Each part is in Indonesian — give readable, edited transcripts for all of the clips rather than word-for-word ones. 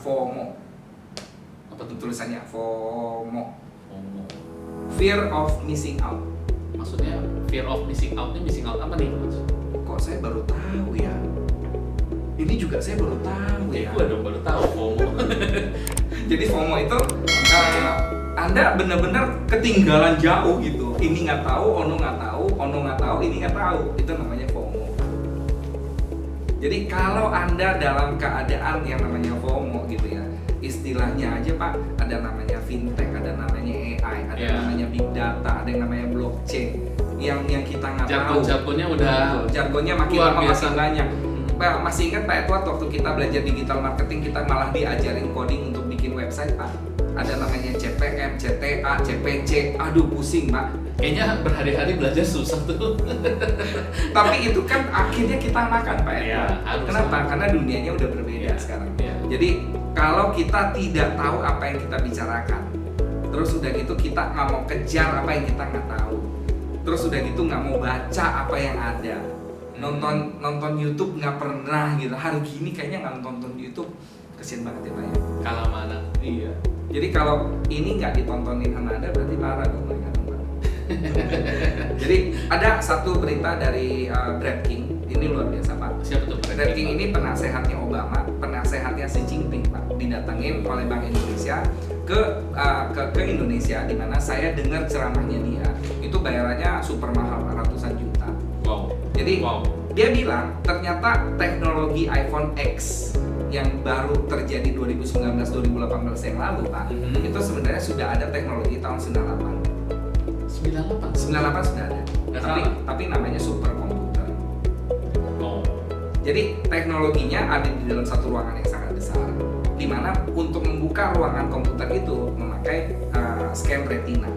FOMO. Apa tuh Tulisannya FOMO. FOMO? Fear of missing out. Maksudnya fear of missing out ini missing out apa nih Mas? Kok saya baru tahu ya? Ini juga saya baru tahu ya. Gue dong baru tahu FOMO. Jadi FOMO itu Anda benar-benar ketinggalan jauh gitu. Ini nggak tahu, ono nggak tahu, ini nggak tahu. Itu namanya FOMO. Jadi kalau Anda dalam keadaan yang namanya FOMO gitu ya, istilahnya aja Pak, ada namanya fintech, ada namanya AI, ada namanya big data, ada yang namanya blockchain. Yang kita nggak tahu. Jargonnya udah. Jargonnya makin luar lama biasa. makin banyak. Pak, masih ingat Pak Edward waktu kita belajar digital marketing, kita malah diajarin coding untuk bikin website Pak. Ada namanya CPM, CTA, CPC. Aduh pusing Pak. Kayaknya berhari-hari belajar susah tuh. Tapi itu kan akhirnya kita makan Pak Edward. Ya, harus. Kenapa? Karena dunianya udah berbeda sekarang. Ya. Jadi kalau kita tidak tahu apa yang kita bicarakan, terus udah gitu kita nggak mau kejar apa yang kita nggak tahu, terus udah gitu nggak mau baca apa yang ada, nonton YouTube nggak pernah gitu. Hari gini kayaknya nggak nonton YouTube, kesian banget ya Pak ya. Kalah mana? Iya. Jadi kalau ini nggak ditontonin sama Anda berarti parah dong mereka nonton. Jadi ada satu berita dari Brad King, ini luar biasa Pak. Siapa tuh? Brad King ini penasehatnya Obama, penasehatnya Xi Jinping Pak, didatangin oleh Bank Indonesia ke Indonesia, di mana saya dengar ceramahnya dia itu bayarannya super mahal, ratusan juta. Wow. Jadi dia bilang ternyata teknologi iPhone X yang baru terjadi 2019-2018 yang lalu Pak, itu sebenarnya sudah ada teknologi tahun 98. 98 sudah ada. Tapi namanya superkomputer. Oh. Jadi teknologinya ada di dalam satu ruangan yang sangat besar, di mana untuk membuka ruangan komputer itu memakai scan retina,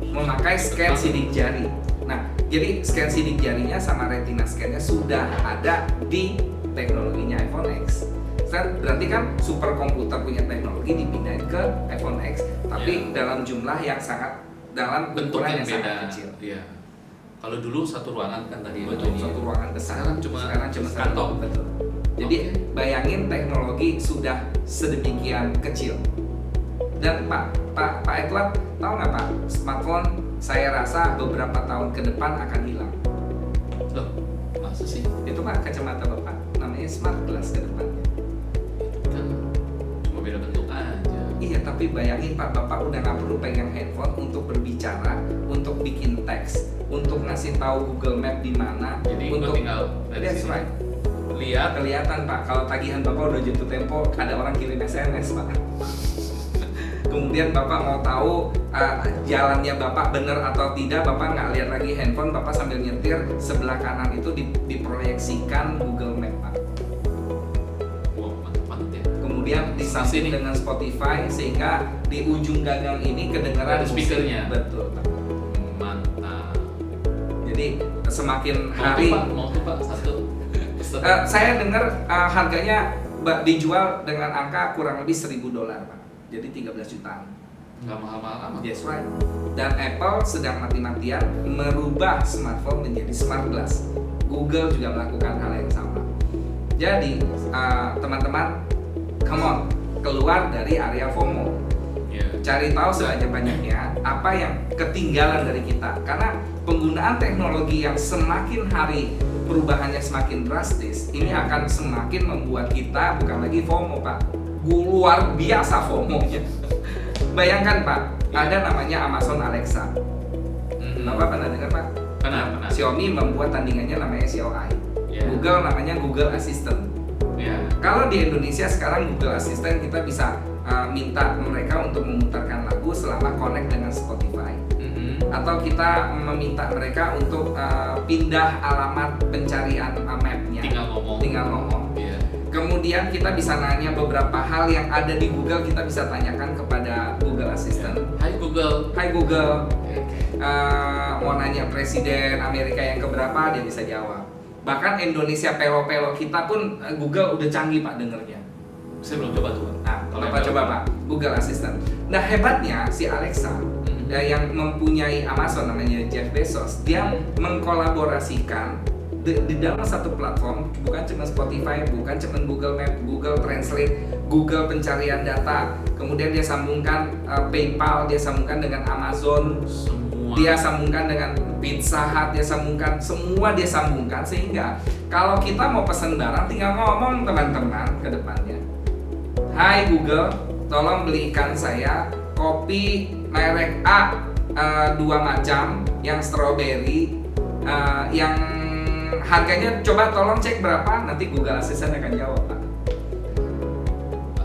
memakai scan sidik jari. Nah, jadi scan sidik jarinya sama retina scannya sudah ada di teknologinya iPhone X. Berarti kan superkomputer punya teknologi dipindahin ke iPhone X, tapi dalam jumlah yang sangat, dalam bentuk ukuran yang beda. sangat kecil. Iya. Kalau dulu satu ruangan kan tadi. Betul, satu ruangan besar. Sekarang cuma kantong. Betul. Jadi bayangin teknologi sudah sedemikian kecil. Dan Pak Edward tahu nggak Pak, smartphone saya rasa beberapa tahun ke depan akan hilang. Loh, masa sih? Itu Pak kacamata Bapak, namanya smart glass ke depan. Kan cuma beda bentuk aja. Iya, tapi bayangin Pak, Bapak udah nggak perlu pegang handphone untuk berbicara, untuk bikin teks, untuk ngasih tahu Google Map di mana. Jadi untuk tinggal dari that's sini. right. Lihat. Kelihatan Pak, kalau tagihan Bapak udah jatuh tempo, ada orang kirim SMS Pak. Kemudian Bapak mau tahu jalannya Bapak bener atau tidak, Bapak nggak lihat lagi handphone, Bapak sambil nyetir, sebelah kanan itu diproyeksikan Google Map Pak. Wow, mantap ya. Kemudian disambung dengan Spotify sehingga di ujung gagang ini kedengaran ada speakernya. Betul Pak. Mantap. Jadi semakin hari mau tuh Pak satu. saya dengar harganya dijual dengan angka kurang lebih $1.000 Pak. Jadi 13 jutaan. Nggak mahal-mahal amat. Yes right. Dan Apple sedang mati-matian merubah smartphone menjadi smart glass. Google juga melakukan hal yang sama. Jadi teman-teman, come on, keluar dari area FOMO. Cari tahu sebanyak-banyaknya apa yang ketinggalan dari kita. Karena penggunaan teknologi yang semakin hari perubahannya semakin drastis, ini akan semakin membuat kita bukan lagi FOMO Pak, luar biasa FOMO-nya. Bayangkan Pak, ada namanya Amazon Alexa. Bapak pernah dengar Pak? Pernah. Xiaomi membuat tandingannya namanya Xiaoai. Google namanya Google Assistant. Kalau di Indonesia sekarang Google Assistant kita bisa minta mereka untuk memutarkan lagu selama connect dengan Spotify. Atau kita meminta mereka untuk pindah alamat pencarian mapnya. Tinggal ngomong. Kemudian kita bisa nanya beberapa hal yang ada di Google, kita bisa tanyakan kepada Google Assistant. Hai Google. Mau nanya presiden Amerika yang keberapa, dia bisa jawab. Bahkan Indonesia pelo-pelo kita pun Google udah canggih Pak dengernya. Saya belum coba tuh. Nah, Bapak coba Pak, Google Assistant. Nah hebatnya si Alexa yang mempunyai Amazon namanya Jeff Bezos, dia mengkolaborasikan di dalam satu platform, bukan cuma Spotify, bukan cuma Google Map, Google Translate, Google pencarian data, kemudian dia sambungkan PayPal, dia sambungkan dengan Amazon, Semua. dia sambungkan dengan Pizza Hut, dia sambungkan, semua dia sambungkan, sehingga kalau kita mau pesan barang tinggal ngomong teman-teman ke depannya, "Hai Google, tolong belikan saya kopi merek A 2 macam yang strawberry, yang harganya coba tolong cek berapa." Nanti Google Assistant akan jawab, Pak.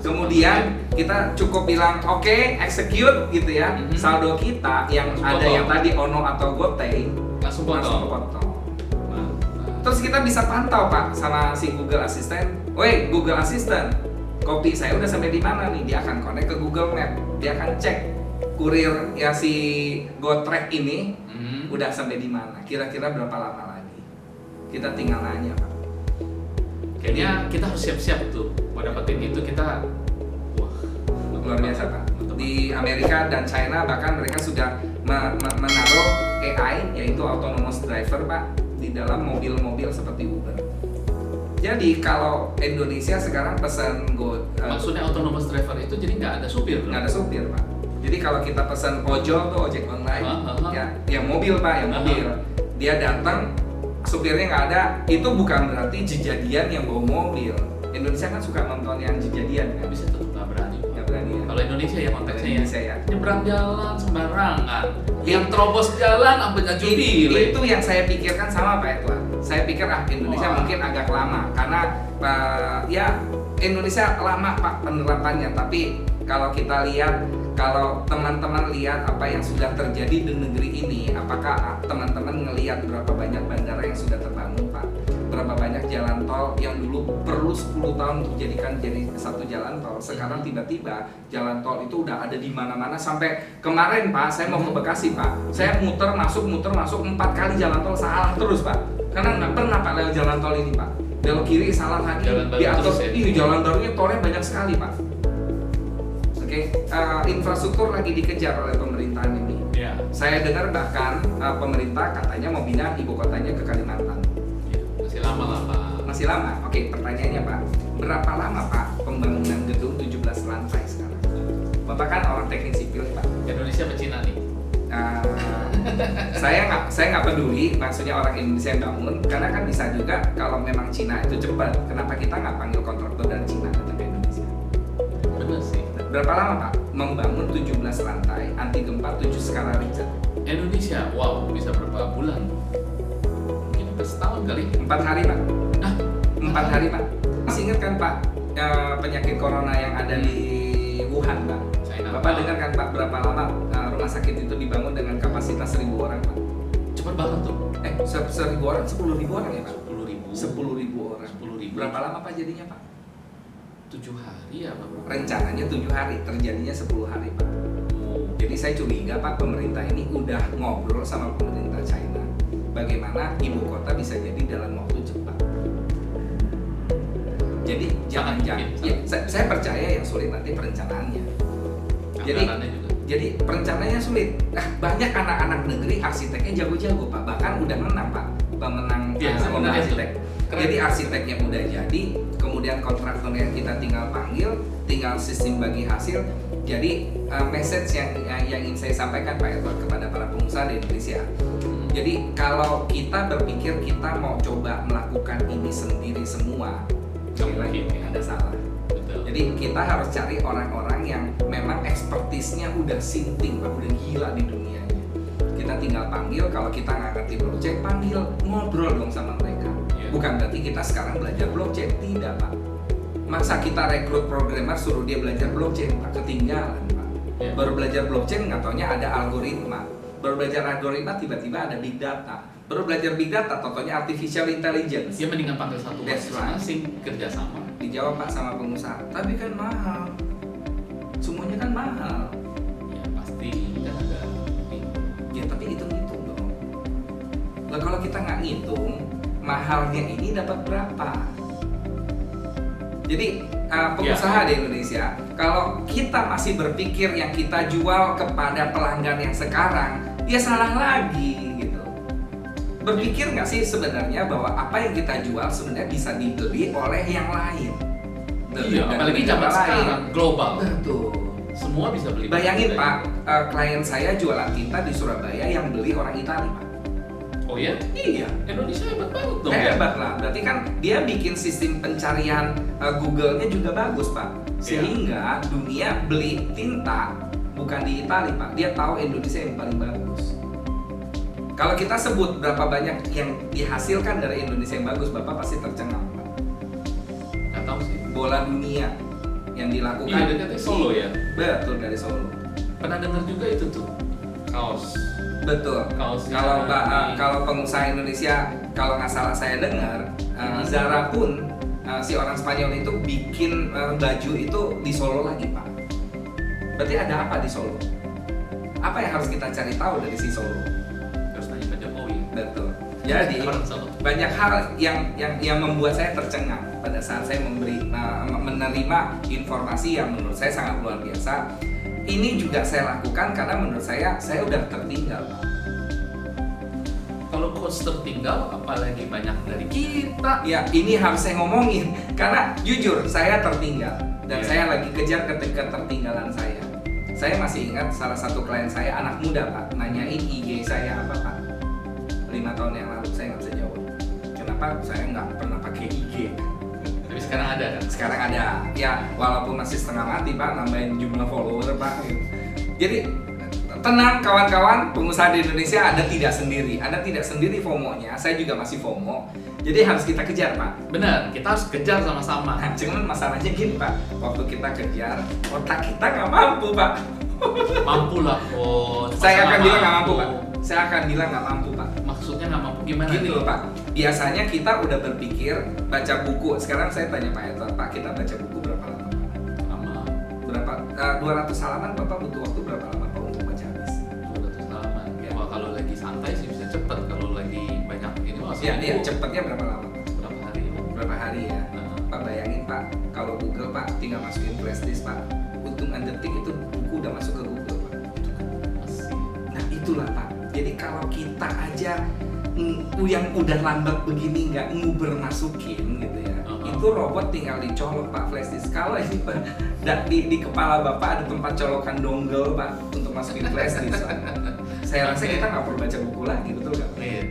Kemudian kita cukup bilang oke, execute gitu ya. Saldo kita yang Langsung ada potong. yang tadi Ono atau GoPay langsung langsung potong. kepotong. Mantap. Terus kita bisa pantau, Pak, sama si Google Assistant. "Woi, Google Assistant, kopi saya udah sampai di mana nih?" Dia akan connect ke Google Map. Dia akan cek kurir ya si GoTrack ini udah sampai di mana. Kira-kira berapa lama lagi? Kita tinggal nanya, Pak. Kayaknya kita harus siap-siap tuh mau dapetin itu. Kita wah, Luar biasa, Pak. Mantap. Di Amerika dan China bahkan mereka sudah menaruh AI, yaitu autonomous driver, Pak, di dalam mobil-mobil seperti Uber. Jadi kalau Indonesia sekarang pesan Maksudnya autonomous driver itu jadi nggak ada supir dong? nggak ada supir, Pak. Jadi kalau kita pesan ojol tuh, ojek online, ya yang mobil, Pak, yang mobil, dia datang, supirnya nggak ada, itu bukan berarti Jejadian yang bawa mobil. Indonesia kan suka nonton yang Jejadian kan? Bisa tuh nggak berani. Nggak berani ya. Kalau Indonesia ya konteksnya Indonesia ya. nyebrang jalan sembarangan, yang terobos jalan sampai judi. Itu yang saya pikirkan sama Pak Edward. Saya pikir Indonesia Wah. mungkin agak lama karena ya Indonesia lama, Pak, penerapannya. Tapi kalau kita lihat, kalau teman-teman lihat apa yang sudah terjadi di negeri ini, apakah teman-teman ngelihat berapa banyak bandara yang sudah terbangun, Pak? Berapa banyak jalan tol yang dulu perlu 10 tahun untuk jadikan jadi satu jalan tol, sekarang tiba-tiba jalan tol itu udah ada di mana-mana. Sampai kemarin, Pak, saya mau ke Bekasi, Pak, saya muter masuk 4 kali jalan tol salah terus, Pak, karena nggak pernah, Pak, lewat jalan tol ini, Pak. Belok kiri salah lagi, Jalan baru diatur, terus ya? iya, jalan barunya tolnya banyak sekali, Pak. Oke, infrastruktur lagi dikejar oleh pemerintahan ini. Ya, Saya dengar bahkan pemerintah katanya mau pindah ibu kotanya ke Kalimantan. masih lama lah Pak. Masih lama? Oke, pertanyaannya, Pak, berapa lama, Pak, pembangunan gedung 17 lantai sekarang? Bapak kan orang teknik sipil, Pak. Indonesia sama Cina nih. Saya nggak peduli maksudnya orang Indonesia yang bangun, karena kan bisa juga kalau memang Cina itu cepat, kenapa kita nggak panggil kontraktor dari Cina datang ke Indonesia? Bener sih. Berapa lama, Pak, membangun 17 lantai anti gempa 7 skala Richter? Indonesia, wow, bisa berapa bulan? Mungkin sampai setahun kali. 4 hari, Pak. Ah, 4 hari, Pak. Masih ingat kan, Pak, penyakit corona yang ada di Wuhan, Pak? China. Bapak dengar kan, Pak, berapa lama rumah sakit itu dibangun dengan kapasitas 1.000 orang, Pak? Cepet banget tuh. 1.000 orang, 10.000 orang ya, Pak? 10.000. 10.000 orang. 10.000. Berapa lama, Pak, jadinya, Pak? 7 hari ya Pak? Rencananya 7 hari, terjadinya 10 hari, Pak. Oh. Jadi saya curiga, Pak, pemerintah ini udah ngobrol sama pemerintah China bagaimana ibu kota bisa jadi dalam waktu cepat. Jadi jangan-jangan, ya, saya percaya yang sulit nanti perencanaannya. Anggarannya juga. Jadi perencanaannya sulit. Nah, banyak anak-anak negeri arsiteknya jago-jago, Pak. Bahkan udah menang, Pak, pemenang Iya, saya lomba benar itu. arsitek. Keren. Jadi arsiteknya udah jadi, kemudian kontraktornya kita tinggal panggil, tinggal sistem bagi hasil. Jadi message yang ingin saya sampaikan, Pak Edward, kepada para pengusaha di Indonesia. Jadi kalau kita berpikir kita mau coba melakukan ini sendiri semua, Nggak sekali lagi, mungkin, ya. ada salah. Betul. Jadi kita harus cari orang-orang yang memang ekspertisnya udah sinting, Pak, udah gila di dunianya. Kita tinggal panggil, kalau kita nggak ngerti blockchain, panggil, ngobrol dong sama mereka. Iya. Bukan berarti kita sekarang belajar blockchain, tidak, Pak. Masa kita rekrut programmer suruh dia belajar blockchain, Pak, ketinggalan, Pak. Iya. Baru belajar blockchain nggak taunya ada algoritma. Baru belajar algoritma tiba-tiba ada big data. Baru belajar big data, totonya artificial intelligence. Ya mendingan panggil satu That's masing-masing kerjasama. Dijawab, Pak, sama pengusaha. Tapi kan mahal. Semuanya kan mahal. Ya pasti kan ada. Ya tapi hitung-hitung dong. Lah kalau kita nggak ngitung, mahalnya ini dapat berapa? Jadi pengusaha di Indonesia, kalau kita masih berpikir yang kita jual kepada pelanggan yang sekarang, ya salah lagi gitu. Berpikir nggak sih sebenarnya bahwa apa yang kita jual sebenarnya bisa dibeli oleh yang lain? Iya, Dan apalagi zaman negara lain. sekarang global. Betul. Semua bisa beli. Bayangin barang Pak, klien saya jualan tinta di Surabaya yang beli orang Italia Pak. Oh ya? Iya. Indonesia hebat banget dong ya. Hebat lah, berarti kan dia bikin sistem pencarian Google-nya juga bagus Pak. Sehingga dunia beli tinta bukan di Italia Pak, dia tahu Indonesia yang paling bagus. Kalau kita sebut berapa banyak yang dihasilkan dari Indonesia yang bagus, Bapak pasti tercengang Pak. Nggak tahu sih. Bola dunia yang dilakukan. Iya, dekatnya Solo ya. Betul, dari Solo. Pernah dengar juga itu tuh kaos. Betul. Kaosnya Kalau pengusaha Indonesia, kalau nggak salah saya dengar, Zara pun si orang Spanyol itu bikin baju itu di Solo lagi Pak. Berarti ada apa di Solo? Apa yang harus kita cari tahu dari si Solo? Terus tanya Pak Jokowi. Betul. Jadi Orang Solo. banyak hal yang membuat saya tercengang pada saat saya menerima informasi yang menurut saya sangat luar biasa. Ini juga saya lakukan karena menurut saya udah tertinggal Pak. Kalau coach tertinggal, apalagi banyak dari kita. Ya ini harus saya ngomongin karena jujur saya tertinggal dan Iya. saya lagi kejar ketertinggalan saya. Saya masih ingat salah satu klien saya anak muda Pak nanyain IG saya apa Pak 5 tahun yang lalu, saya nggak bisa jawab. Kenapa saya nggak pernah pakai IG? Tapi sekarang ada kan? Sekarang ada, ya walaupun masih setengah mati Pak, nambahin jumlah follower Pak. Jadi tenang kawan-kawan, pengusaha di Indonesia Anda tidak sendiri FOMO-nya, saya juga masih FOMO. Jadi harus kita kejar Pak. Benar, kita harus kejar sama-sama. Nah, cuman masalahnya gini Pak, waktu kita kejar, otak kita nggak mampu Pak. Mampu lah coach. Saya Masa akan bilang nggak mampu Pak. Saya akan bilang nggak mampu Pak. Maksudnya nggak mampu gimana? Gini nih? loh Pak, biasanya kita udah berpikir baca buku. Sekarang saya tanya Pak Eto, Pak kita baca buku berapa lama? Lama. Berapa? 200 halaman Bapak butuh waktu berapa lama Pak untuk baca habis? 200 halaman. Ya. Wah, kalau lagi santai sih bisa cepet. Kalau lagi banyak ini masih Iya, cepatnya berapa lama? berapa hari? Berapa hari ya? Nah, Pak bayangin Pak, kalau Google Pak tinggal masukin flashdisk Pak, hitungan detik itu buku udah masuk ke Google Pak. masih. Nah itulah Pak. Jadi kalau kita aja yang udah lambat begini nggak nguber masukin gitu ya, itu robot tinggal dicolok Pak flashdisk. Kalau ini Pak, di kepala Bapak ada tempat colokan dongle Pak untuk masukin flashdisk Pak. Saya rasa kita nggak perlu baca buku lagi, betul nggak? Iya.